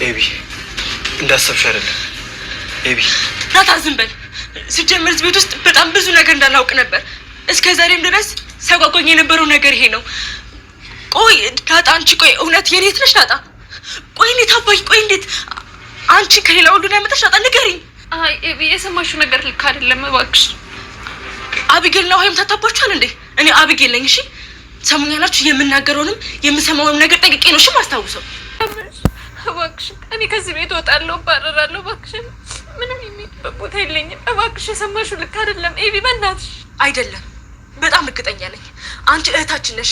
ኤቢ እንዳሰብሽ አይደለም። ኤቢ ናታ ዝም በል። ሲጀምር ቤት ውስጥ በጣም ብዙ ነገር እንዳላውቅ ነበር። እስከ ዛሬም ድረስ ሰጓጓኝ የነበረው ነገር ይሄ ነው። ቆይ ዳጣ፣ አንቺ ቆይ እውነት የኔት ነሽ ዳጣ? ቆይ እንዴት አባይ፣ ቆይ እንዴት አንቺ ከሌላ ወንድ ነው ያመጣሽ ዳጣ? ንገሪኝ። አይ ኤቢ የሰማሽው ነገር ልክ አይደለም እባክሽ። አቢጌል ነው ወይም ታታባችኋል እንዴ? እኔ አቢጌል ነኝ። እሺ ሰሙኛላችሁ። የምናገረውንም የምሰማውንም ነገር ጠቅቄ ነው እሺ ማስታውሰው። እባክሽ እኔ ከዚህ ቤት እወጣለሁ፣ ባረራለሁ። እባክሽ ምንም የሚሄድበት ቦታ የለኝም። እባክሽ የሰማሽው ልክ አይደለም ኤቢ፣ በእናትሽ። አይደለም በጣም እርግጠኛ ነኝ አንቺ እህታችን ነሽ።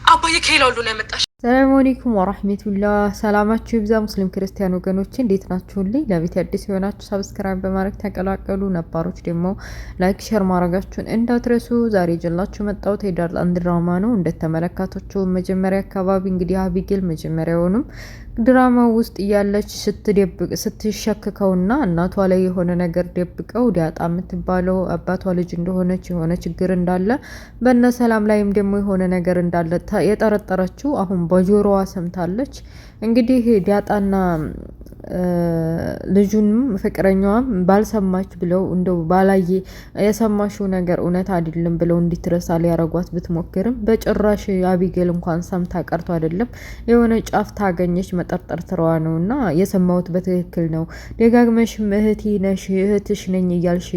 አባዬ ከሌላ ወንድ ነው ያመጣሽ። ሰላም አለይኩም ወራህመቱላህ። ሰላማችሁ ይብዛ ሙስሊም ክርስቲያን ወገኖቼ፣ እንዴት ናችሁልኝ? ለቤት አዲስ የሆናችሁ ሰብስክራይብ በማድረግ ተቀላቀሉ። ነባሮች ደግሞ ላይክ ሼር ማድረጋችሁን እንዳትረሱ። ዛሬ ጀላችሁ መጣሁት የዳጣን ድራማ ነው። እንደተመለከታችሁ መጀመሪያ አካባቢ እንግዲህ አቢጌል መጀመሪያውንም ድራማው ውስጥ እያለች ስትደብቅ ስትሸክከውና እናቷ ላይ የሆነ ነገር ደብቀው ዳጣ የምትባለው አባቷ ልጅ እንደሆነች የሆነ ችግር እንዳለ በእነ ሰላም ላይም ደግሞ የሆነ ነገር እንዳለ የጠረጠረችው አሁን በጆሮዋ ሰምታለች። እንግዲህ ዳጣና ልጁንም ፍቅረኛዋም ባልሰማች ብለው እንደው ባላየ የሰማሽው ነገር እውነት አይደለም ብለው እንዲትረሳ ሊያረጓት ብትሞክርም በጭራሽ አቢጌል እንኳን ሰምታ ቀርቶ አይደለም የሆነ ጫፍ ታገኘች መጠርጠር ትረዋ ነውና የሰማሁት በትክክል ነው። ደጋግመሽም እህቴ ነሽ እህትሽ ነኝ እያልሽ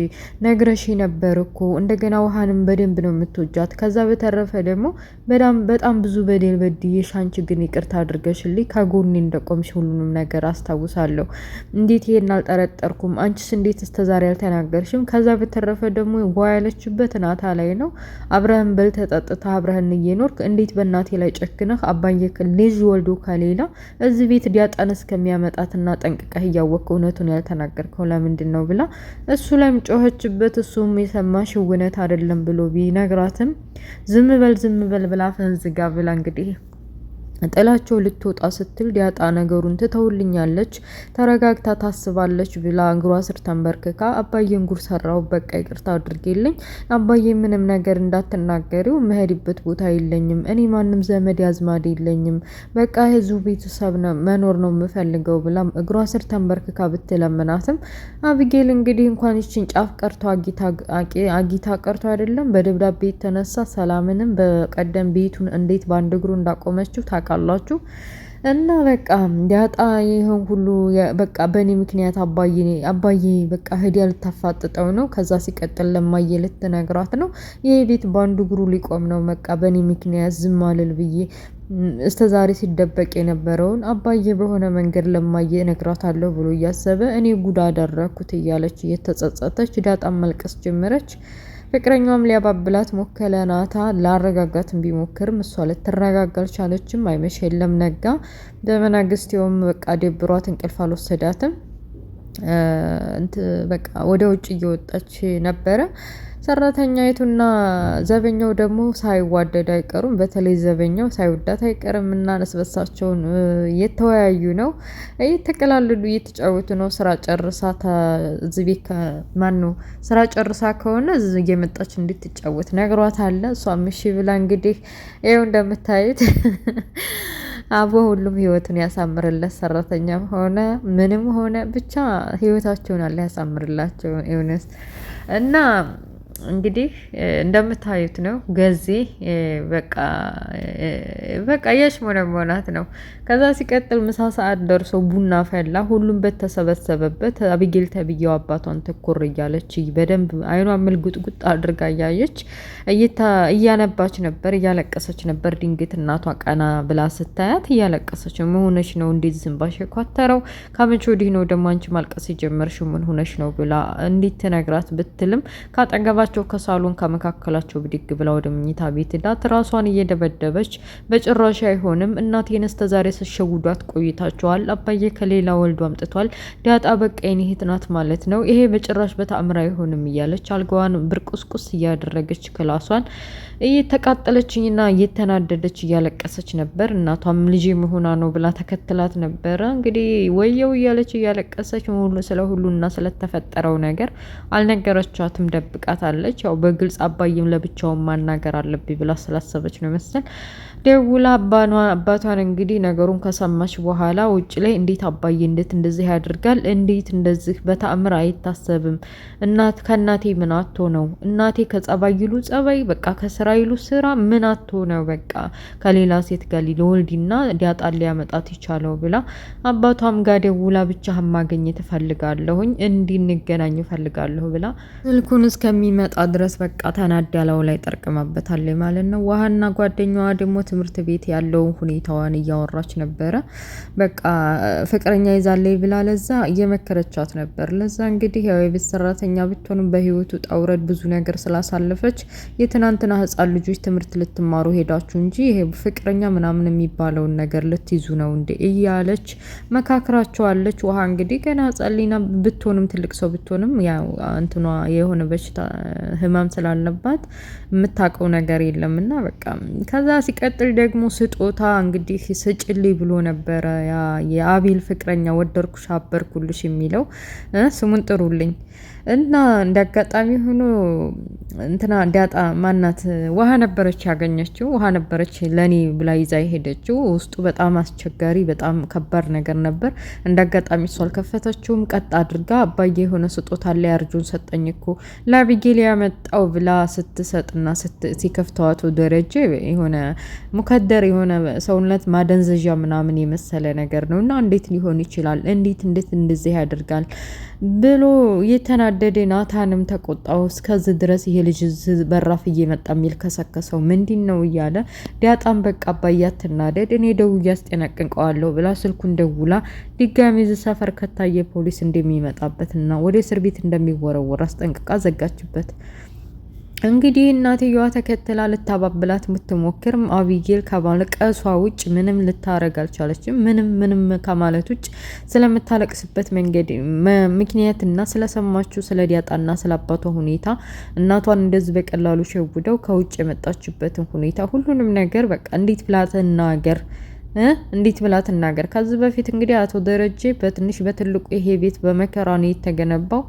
ነግረሽ ነበር እኮ እንደገና ውሃንም በደንብ ነው የምትወጃት። ከዛ በተረፈ ደግሞ በጣም ብዙ በደል በድዬሽ አንቺ ግን ይቅርታ አድርገሽልኝ ከጎኔ እንደቆምሽ ሁሉንም ነገር አስታውሳለሁ። እንዴት ይሄን አልጠረጠርኩም? አንቺስ እንዴት እስተዛሬ አልተናገርሽም? ከዛ በተረፈ ደግሞ ያለችበት ናታ ላይ ነው። አብረህን በልተ ጠጥታ አብረህን እየኖርክ እንዴት በእናቴ ላይ ጨክነህ አባዬ ልጅ ወልዶ ከሌላ እዚህ ቤት ዲያጣን እስከሚያመጣትና ጠንቅቀህ እያወቅህ እውነቱን ያልተናገርከው ለምንድን ነው ብላ እሱ ላይም ጮኸችበት። እሱም የሰማሽ እውነት አይደለም ብሎ ቢነግራትም ዝም በል ብላ ፈንዝጋ ብላ እንግዲህ ጥላቸው ልትወጣ ስትል ዳጣ ነገሩን ትተውልኛለች ተረጋግታ ታስባለች ብላ እግሯ ስር ተንበርክካ አባዬን ጉር ሰራው፣ በቃ ይቅርታ አድርጌልኝ አባዬ ምንም ነገር እንዳትናገሪው፣ መሄድበት ቦታ የለኝም፣ እኔ ማንም ዘመድ ያዝማድ የለኝም፣ በቃ ህዝቡ ቤተሰብ ነው መኖር ነው የምፈልገው ብላ እግሯ ስር ተንበርክካ ብትለምናትም አቢጌል እንግዲህ እንኳን ይችን ጫፍ ቀርቶ አጊታ ቀርቶ አይደለም በደብዳቤ የተነሳ ሰላምንም በቀደም ቤቱን እንዴት ባንድ እግሩ እንዳቆመችው ታውቃላችሁ። እና በቃ ዳጣ ይሄን ሁሉ በቃ በእኔ ምክንያት አባዬ በቃ ሄድ ያልታፋጥጠው ነው። ከዛ ሲቀጥል ለማየ ልትነግራት ነው ይሄ ቤት ባንዱ እግሩ ሊቆም ነው። በቃ በእኔ ምክንያት ዝም አልል ብዬ እስተዛሬ ሲደበቅ የነበረውን አባዬ በሆነ መንገድ ለማየ እነግራታለሁ ብሎ እያሰበ እኔ ጉዳ አደረኩት እያለች እየተጸጸተች ዳጣን መልቀስ ጀመረች። ፍቅረኛውም ሊያባብላት ሞከለ። ናታ ላረጋጋትም ቢሞክርም እሷ ልትረጋጋ አልቻለችም። አይመሽ የለም ነጋ። በመናግስቴውም በቃ ደብሯት እንቅልፍ አልወሰዳትም። በቃ ወደ ውጭ እየወጣች ነበረ። ሰራተኛይቱና ዘበኛው ደግሞ ሳይዋደድ አይቀሩም። በተለይ ዘበኛው ሳይወዳት አይቀርም እና ለስበሳቸውን እየተወያዩ ነው፣ እየተቀላለዱ እየተጫወቱ ነው። ስራ ጨርሳ እዚህ ቤት ስራ ጨርሳ ከሆነ እዚህ እየመጣች እንድትጫወት ነግሯት አለ። እሷም እሺ ብላ እንግዲህ ይኸው እንደምታዩት አቦ ሁሉም ህይወቱን ያሳምርለት። ሰራተኛ ሆነ ምንም ሆነ ብቻ ህይወታቸውን አለ ያሳምርላቸው እውነት እና እንግዲህ እንደምታዩት ነው። ገዜ በቃ ያሽሞነሞናት ነው። ከዛ ሲቀጥል ምሳ ሰዓት ደርሶ ቡና ፈላ። ሁሉም በተሰበሰበበት አቢጌል ተብዬው አባቷን ትኩር እያለች በደንብ አይኗን ምልጉጥጉጥ አድርጋ እያየች እያነባች ነበር፣ እያለቀሰች ነበር። ድንገት እናቷ ቀና ብላ ስታያት እያለቀሰች መሆነች ነው እንዴት ዝንባሽ የኳተረው ከመቼ ወዲህ ነው ደግሞ አንቺ ማልቀስ የጀመርሽው ምን ሆነሽ ነው ብላ እንዴት ትነግራት ብትልም ካጠገባቸው ከሳሎን ከመካከላቸው ብድግ ብላ ወደ መኝታ ቤት ዳት ራሷን እየደበደበች በጭራሽ አይሆንም እናቴን እስከዛሬ ስሸውዷት ቆይታቸዋል። አባዬ ከሌላ ወልዶ አምጥቷል። ዳጣ በቃ የኔ እህት ናት ማለት ነው። ይሄ በጭራሽ በተአምር አይሆንም እያለች አልጋዋን ብርቁስቁስ እያደረገች ክላሷን እየተቃጠለችኝና እየተናደደች እያለቀሰች ነበር። እናቷም ልጅ መሆኗ ነው ብላ ተከትላት ነበረ። እንግዲህ ወየው እያለች እያለቀሰች ስለ ሁሉና ስለተፈጠረው ነገር አልነገረቻትም፣ ደብቃት ትመጣለች። ያው በግልጽ አባዬም ለብቻውን ማናገር አለብኝ ብላ ስላሰበች ነው መሰል ደውላ አባቷን እንግዲህ ነገሩን ከሰማች በኋላ ውጭ ላይ እንዴት አባዬ እንዴት እንደዚህ ያደርጋል? እንዴት እንደዚህ በተአምር አይታሰብም። ከእናቴ ምን አቶ ነው? እናቴ ከጸባይ ይሉ ጸባይ፣ በቃ ከስራ ይሉ ስራ፣ ምን አቶ ነው? በቃ ከሌላ ሴት ጋር ሊወልድና ዲያጣን ሊያመጣት ይቻለው ብላ አባቷም ጋር ደውላ ብቻህን ማግኘት እፈልጋለሁኝ እንዲንገናኝ እፈልጋለሁ ብላ ስልኩን እስከሚመጣ ድረስ በቃ ተናዳላው ላይ ጠርቅማበታለች ማለት ነው። ዋሃና ጓደኛዋ ደግሞ ትምህርት ቤት ያለውን ሁኔታዋን እያወራች ነበረ። በቃ ፍቅረኛ ይዛለች ብላ ለዛ እየመከረቻት ነበር። ለዛ እንግዲህ ያው የቤት ሰራተኛ ብትሆንም በህይወቱ ጣውረድ ብዙ ነገር ስላሳለፈች የትናንትና ህፃን ልጆች ትምህርት ልትማሩ ሄዳችሁ እንጂ ይሄ ፍቅረኛ ምናምን የሚባለውን ነገር ልትይዙ ነው እንዴ እያለች መካከራቸዋለች። ውሃ እንግዲህ ገና ጸሊና ብትሆንም ትልቅ ሰው ብትሆንም ያው እንትኗ የሆነ በሽታ ህመም ስላለባት የምታውቀው ነገር የለምና በቃ ከዛ ሲቀጥል ደግሞ ስጦታ እንግዲህ ስጭልኝ ብሎ ነበረ የአቤል ፍቅረኛ ወደድኩሽ አበርኩልሽ የሚለው ስሙን ጥሩልኝ እና እንዳጋጣሚ ሆኖ እንትና ዳጣ ማናት ውሃ ነበረች ያገኘችው። ውሃ ነበረች ለኔ ብላ ይዛ የሄደችው። ውስጡ በጣም አስቸጋሪ በጣም ከባድ ነገር ነበር። እንዳጋጣሚ እሷ አልከፈተችውም። ቀጥ አድርጋ አባዬ የሆነ ስጦታ ላይ አርጁን ሰጠኝ እኮ ለአቢጌል ያመጣው ብላ ስትሰጥና ሲከፍተዋት ደረጀ የሆነ ሙከደር የሆነ ሰውነት ማደንዘዣ ምናምን የመሰለ ነገር ነው እና እንዴት ሊሆን ይችላል? እንዴት እንደዚህ ያደርጋል ብሎ የተናደደ ናታንም ተቆጣው። እስከዚህ ድረስ ይሄ ልጅ በራፍ እየመጣ የሚል ከሰከሰው ምንድን ነው እያለ ዲያጣም በቃ አባዬ አትናደድ እኔ ደውዬ አስጠነቅቀዋለሁ ብላ ስልኩን ደውላ ድጋሚ እዚህ ሰፈር ከታየ ፖሊስ እንደሚመጣበትና ወደ እስር ቤት እንደሚወረወር አስጠንቅቃ ዘጋችበት። እንግዲህ እናትየዋ ተከትላ ልታባብላት የምትሞክርም አቢጌል ከማልቀሷ ውጭ ምንም ልታረግ አልቻለችም። ምንም ከማለት ውጭ ስለምታለቅስበት መንገድ ምክንያትና ስለሰማችው ስለ ዲያጣና ስለ አባቷ ሁኔታ እናቷን እንደዚህ በቀላሉ ሸውደው ከውጭ የመጣችበትን ሁኔታ ሁሉንም ነገር በቃ እንዴት ብላ ትናገር እንዴት ብላ ትናገር? ከዚህ በፊት እንግዲህ አቶ ደረጀ በትንሽ በትልቁ ይሄ ቤት በመከራ ነው የተገነባው።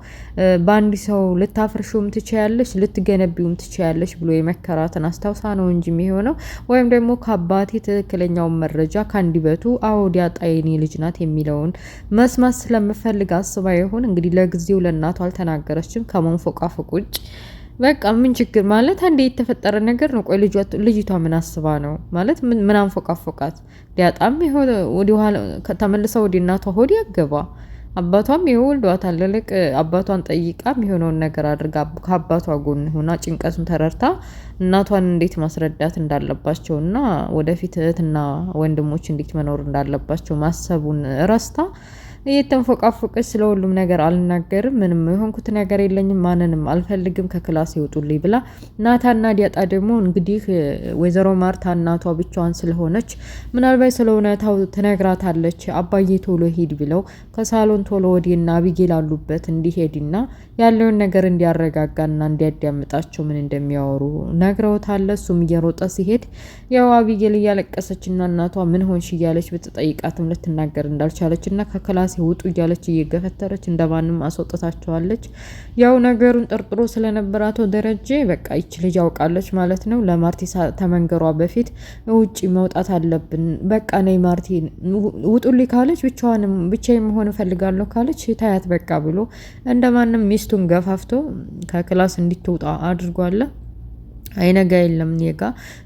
በአንድ ሰው ልታፈርሹም ትችያለሽ ልትገነቢውም ትችያለሽ ብሎ የመከራትን አስታውሳ ነው እንጂ የሚሆነው ወይም ደግሞ ከአባቴ ትክክለኛውን መረጃ ከአንደበቱ አዎ ዲያጣ የኔ ልጅ ናት የሚለውን መስማት ስለምፈልግ አስባ ይሆን እንግዲህ ለጊዜው ለእናቷ አልተናገረችም ከመንፎቃፎቅ ውጭ። በቃ ምን ችግር ማለት አንዴ የተፈጠረ ነገር ነው። ቆይ ልጅቷ ምን አስባ ነው ማለት ምን አንፎቃፎቃት? ዲያጣም ይሆን ወዲ ኋላ ተመልሰው ወዲ እናቷ ሆዲ ያገባ አባቷም ይወልዷታል። ለለቅ አባቷን ጠይቃ የሚሆነውን ነገር አድርጋ ከአባቷ ጎን ሆና ጭንቀቱን ተረድታ እናቷን እንዴት ማስረዳት እንዳለባቸውና ወደፊት እህትና ወንድሞች እንዴት መኖር እንዳለባቸው ማሰቡን ረስታ እየተንፎቃፎቀች ስለ ሁሉም ነገር አልናገርም፣ ምንም የሆንኩት ነገር የለኝም፣ ማንንም አልፈልግም፣ ከክላስ ይወጡልኝ ብላ ናታና ዲያጣ ደግሞ እንግዲህ ወይዘሮ ማርታ እናቷ ብቻዋን ስለሆነች ምናልባት ስለ እውነታው ትነግራታለች። አባዬ ቶሎ ሂድ ብለው ከሳሎን ቶሎ ወዲና አቢጌል አሉበት እንዲሄድና ያለውን ነገር እንዲያረጋጋና እንዲያዳምጣቸው ምን እንደሚያወሩ ነግረውታል። እሱም እየሮጠ ሲሄድ ያው አቢጌል እያለቀሰችና እናቷ ምን ሆንሽ እያለች ብትጠይቃትም ልትናገር እንዳልቻለችና ከክላስ ውጡ እያለች እየገፈተረች እንደማንም አስወጥታቸዋለች። ያው ነገሩን ጠርጥሮ ስለነበር አቶ ደረጀ በቃ ይች ልጅ ያውቃለች ማለት ነው። ለማርቲ ተመንገሯ በፊት ውጪ መውጣት አለብን፣ በቃ ነይ ማርቲ ውጡልኝ ካለች ብቻዬን መሆን እፈልጋለሁ ካለች ታያት በቃ ብሎ እንደማንም ሚስቱን ገፋፍቶ ከክላስ እንድትወጣ አድርጓል። አይነጋ የለም ኔጋ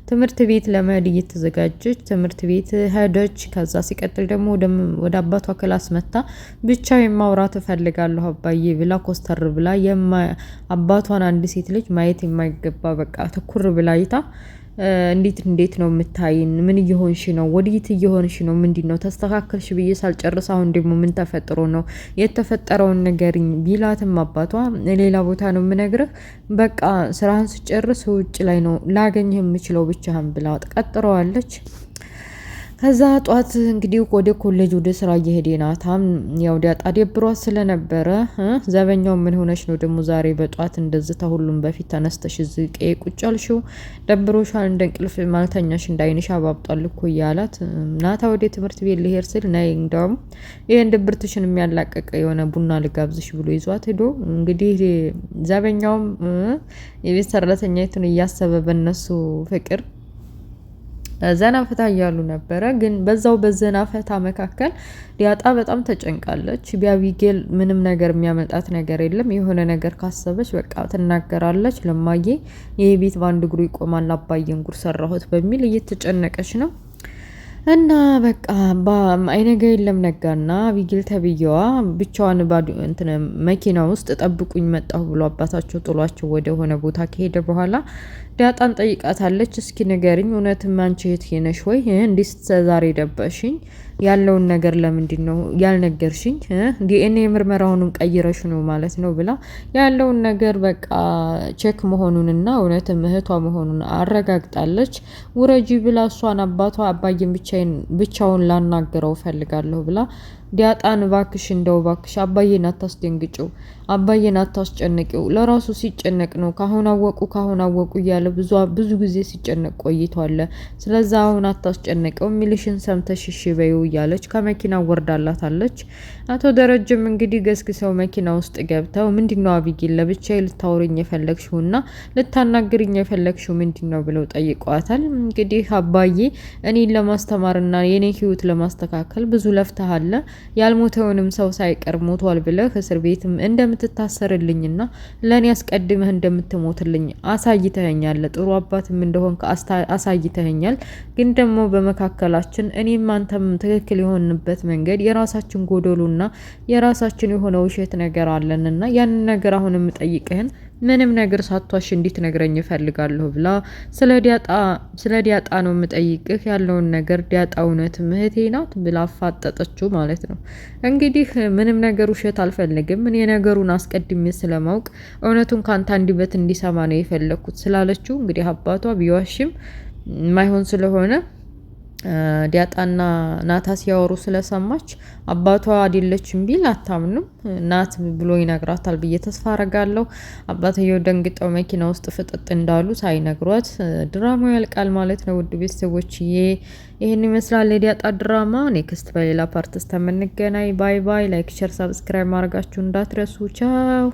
ትምህርት ቤት ለመሄድ እየተዘጋጀች ትምህርት ቤት ሄደች። ከዛ ሲቀጥል ደግሞ ወደ አባቷ ክላስ መታ ብቻ የማውራት እፈልጋለሁ አባዬ ብላ ኮስተር ብላ አባቷን አንድ ሴት ልጅ ማየት የማይገባ በቃ ትኩር ብላ አይታ እንዴት ነው የምታይን? ምን እየሆንሽ ነው? ወዲት እየሆንሽ ነው? ምንድነው? ተስተካከልሽ ብዬ ሳልጨርስ አሁን ደግሞ ምን ተፈጥሮ ነው? የተፈጠረውን ነገርኝ ቢላትም አባቷ ሌላ ቦታ ነው የምነግርህ፣ በቃ ስራህን ስጨርስ ውጭ ላይ ነው ላገኝህ የምችለው ብቻህን ብላ ቀጥረዋለች። ከዛ ጧት እንግዲህ ወደ ኮሌጅ ወደ ስራ እየሄደ ናታም ያው ዳጣ ደብሯት ስለነበረ ዘበኛው ምን ሆነሽ ነው ደግሞ ዛሬ በጧት እንደዚህ ተሁሉም በፊት ተነስተሽ ዝቄ ቁጭ አልሽው? ደብሮሻል? እንደ እንቅልፍ ማልተኛሽ እንዳይንሽ አባብጧል እኮ እያላት ናታ ወደ ትምህርት ቤት ሊሄድ ስል ነይ እንደውም ይሄን ድብርትሽን የሚያላቀቅ የሆነ ቡና ልጋብዝሽ ብሎ ይዟት ሄዶ እንግዲህ ዘበኛውም የቤት ሰራተኛይቱን እያሰበ በነሱ ፍቅር ዘና ፈታ እያሉ ነበረ። ግን በዛው በዘና ፈታ መካከል ዳጣ በጣም ተጨንቃለች። ቢያቢጌል ምንም ነገር የሚያመጣት ነገር የለም። የሆነ ነገር ካሰበች በቃ ትናገራለች። ለማዬ ይሄ ቤት በአንድ እግሩ ይቆማል፣ አባዬን ጉር ሰራሁት በሚል እየተጨነቀች ነው። እና በቃ አይነጋ የለም ነጋና አቢጌል ተብዬዋ ብቻዋን መኪና ውስጥ ጠብቁኝ መጣሁ ብሎ አባታቸው ጥሏቸው ወደ ሆነ ቦታ ከሄደ በኋላ ዳጣን ጠይቃታለች። እስኪ ንገሪኝ፣ እውነትም አንቺ እህቴ ነሽ ወይ? እንዲህ ዛሬ ደበሽኝ ያለውን ነገር ለምንድን ነው ያልነገርሽኝ? ዲኤንኤ ምርመራውንም ቀይረሽ ነው ማለት ነው ብላ ያለውን ነገር በቃ ቼክ መሆኑንና እውነትም እህቷ መሆኑን አረጋግጣለች። ውረጂ ብላ እሷን አባቷ አባዬን ብቻውን ላናገረው ፈልጋለሁ ብላ ዳጣን ባክሽ እንደው ባክሽ አባዬን አታስደንግጭው፣ አባዬን አታስጨንቂው፣ ለራሱ ሲጨነቅ ነው ካሁን አወቁ እያለ ብዙ ጊዜ ሲጨነቅ ቆይቷል። ስለዛ አሁን አታስጨንቀው፣ ሚልሽን ሰምተሽ እሺ በይው እያለች ከመኪና ወርዳላታለች። አቶ ደረጀም እንግዲህ ገስግሰው መኪና ውስጥ ገብተው ምንድነው አቢጌል ለብቻዬ ልታወሪኝ የፈለግሽውና ልታናግሪኝ የፈለግሽው ምንድነው ብለው ጠይቀዋታል። እንግዲህ አባዬ እኔን ለማስተማርና የኔ ህይወት ለማስተካከል ብዙ ለፍተሃል፣ ያልሞተውንም ሰው ሳይቀር ሞቷል ብለህ እስር ቤትም እንደምትታሰርልኝና ለኔ አስቀድመህ እንደምትሞትልኝ አሳይተኸኛል። ጥሩ አባትም እንደሆንክ አሳይተኸኛል። ግን ደግሞ በመካከላችን እኔም አንተም ትክክል የሆንበት መንገድ የራሳችን ጎደሉና የራሳችን የሆነ ውሸት ነገር አለንና ያንን ነገር አሁን የምጠይቅህን ምንም ነገር ሳቷሽ እንድትነግረኝ እፈልጋለሁ ብላ ስለ ዳጣ ነው የምጠይቅህ ያለውን ነገር ዳጣ እውነት እህቴ ናት ብላ አፋጠጠችው ማለት ነው። እንግዲህ ምንም ነገር ውሸት አልፈልግም፣ እኔ ነገሩን አስቀድሜ ስለማውቅ እውነቱን ካንተ አንደበት እንዲሰማ ነው የፈለኩት ስላለችው እንግዲህ አባቷ ቢዋሽም ማይሆን ስለሆነ ዳጣና ናታ ሲያወሩ ስለሰማች አባቷ አይደለችም ቢል አታምንም። ናት ብሎ ይነግራታል ብዬ ተስፋ አረጋለሁ። አባትየው ደንግጠው መኪና ውስጥ ፍጥጥ እንዳሉ ሳይነግሯት ድራማው ያልቃል ማለት ነው። ውድ ቤተሰቦችዬ ይህን ይመስላል የዳጣ ድራማ። ኔክስት በሌላ ፓርት እስከምንገናኝ ባይ ባይ። ላይክ፣ ሼር፣ ሰብስክራይብ ማድረጋችሁ እንዳትረሱ። ቻው